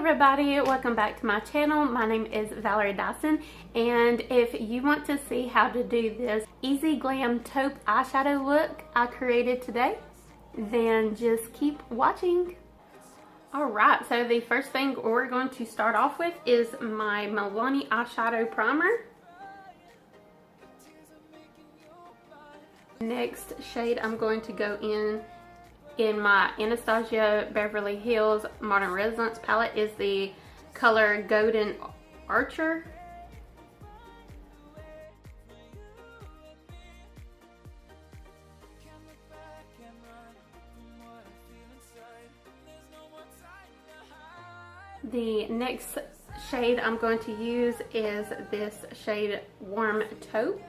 everybody, welcome back to my channel. My name is Valerie Dison, and if you want to see how to do this easy glam taupe eyeshadow look I created today, then just keep watching. Alright, so the first thing we're going to start off with is my Milani eyeshadow primer. Next shade I'm going to go in my Anastasia Beverly Hills Modern Renaissance palette is the color Golden Archer. The next shade I'm going to use is this shade Warm Taupe.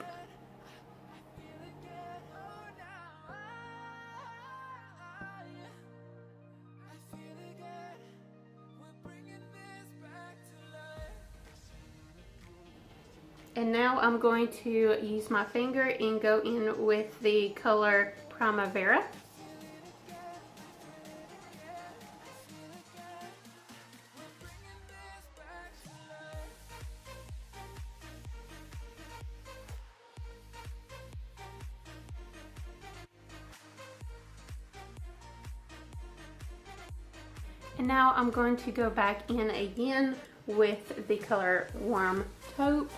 And now I'm going to use my finger and go in with the color Primavera. And now I'm going to go back in again with the color Warm Taupe,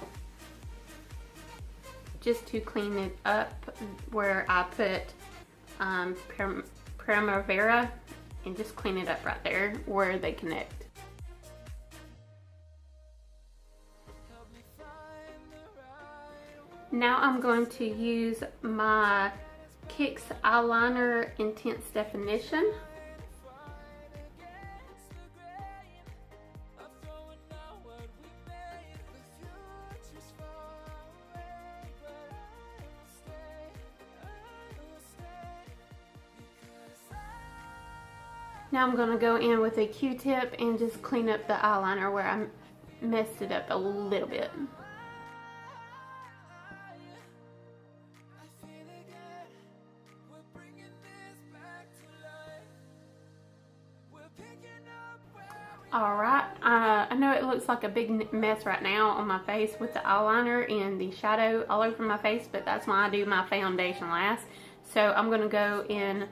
just to clean it up where I put Primavera, and just clean it up right there where they connect. Now I'm going to use my Kix Eyeliner Intense Definition. Now I'm going to go in with a Q-tip and just clean up the eyeliner where I messed it up a little bit. Alright, I know it looks like a big mess right now on my face with the eyeliner and the shadow all over my face, but that's why I do my foundation last. So I'm going to go in,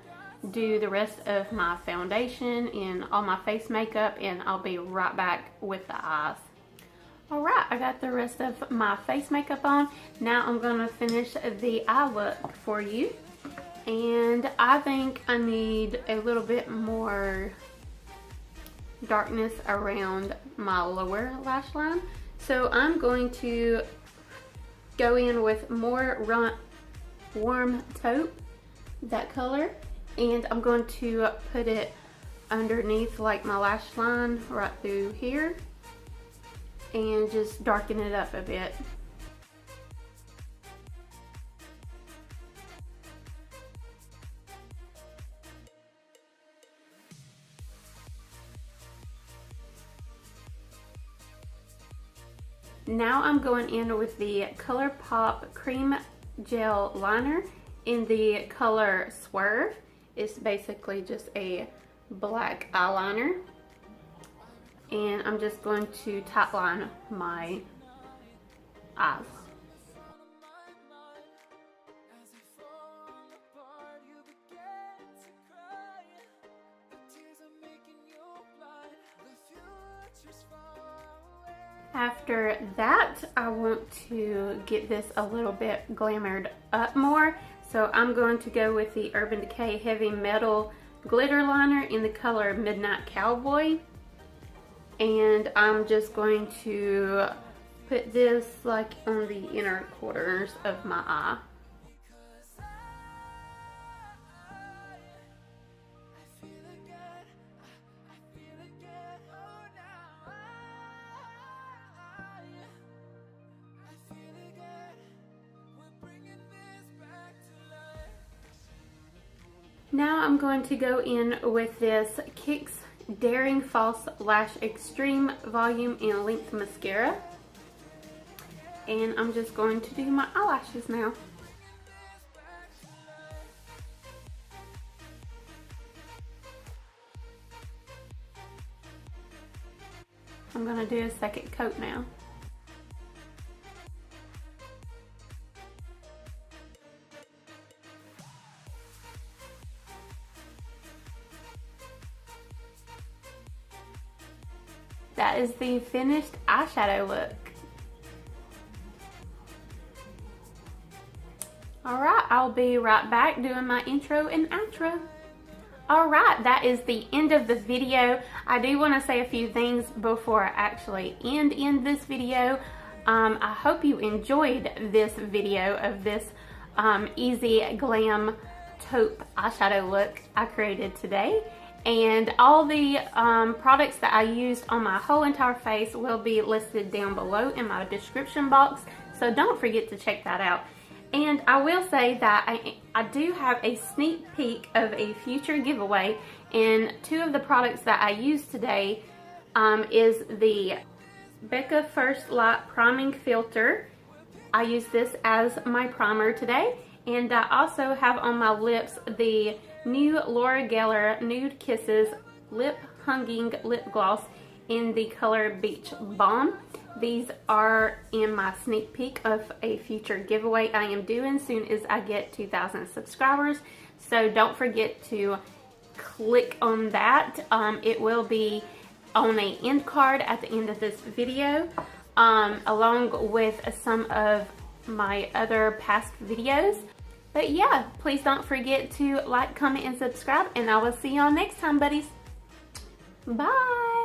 do the rest of my foundation and all my face makeup, and I'll be right back with the eyes. Alright, I got the rest of my face makeup on. Now I'm going to finish the eye look for you. And I think I need a little bit more darkness around my lower lash line. So I'm going to go in with more Warm Taupe, that color. And I'm going to put it underneath like my lash line right through here and just darken it up a bit. Now I'm going in with the Colourpop Cream Gel Liner in the color Swerve. It's basically just a black eyeliner, and I'm just going to top line my eyes. After that, I want to get this a little bit glamored up more. So I'm going to go with the Urban Decay Heavy Metal Glitter Liner in the color Midnight Cowboy. And I'm just going to put this like on the inner corners of my eye. Now I'm going to go in with this Kix Daring False Lash Extreme Volume and Length Mascara. And I'm just going to do my eyelashes now. I'm going to do a second coat now. That is the finished eyeshadow look. Alright, I'll be right back doing my intro and outro. Alright, that is the end of the video. I do want to say a few things before I actually end this video. I hope you enjoyed this video of this easy glam taupe eyeshadow look I created today. And all the products that I used on my whole entire face will be listed down below in my description box, so don't forget to check that out. And I will say that I do have a sneak peek of a future giveaway, and two of the products that I used today is the Becca First Light Priming Filter. I use this as my primer today, and I also have on my lips the new Laura Geller Nude Kisses Lip Hunging Lip Gloss in the color Beach Balm. These are in my sneak peek of a future giveaway I am doing soon as I get 2,000 subscribers. So don't forget to click on that. It will be on an end card at the end of this video, along with some of my other past videos. But yeah, please don't forget to like, comment, and subscribe, and I will see y'all next time, buddies. Bye!